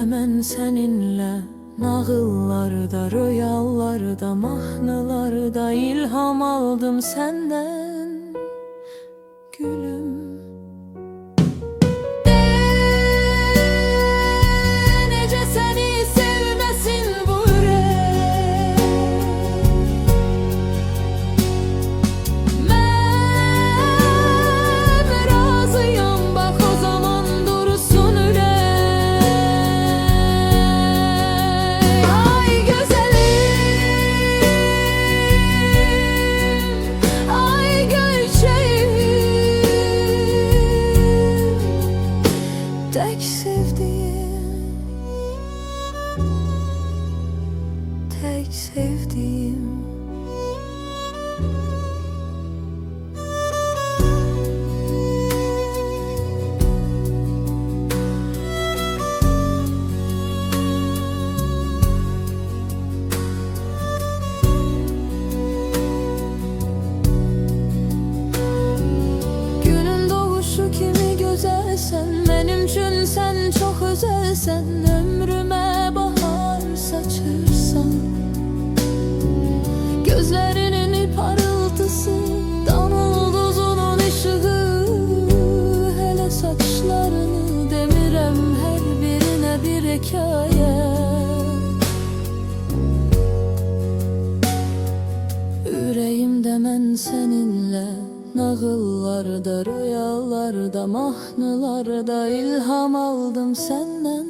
mən səninlə nağıllarda, rüyalarda, mahnılarda ilham aldım səndən, gülüm. Necə səni sevməsin bu ürək? Mən razıyam, bax o zaman dursun ürək. Ay gözəlim, ay göyçəyim, tək sevdiğim, tek sevdiğim. Günün doğuşu kimi güzelsen, benim için sen çok özelsen, ömrüme bahar saçırsan, gözlerinin parıltısı, damulduzunun ışığı, hele saçlarını demirem, her birine bir hikaye. Yüreğimde mən seninle nağıllarda, rüyalarda, mahnılarda ilham aldım senden,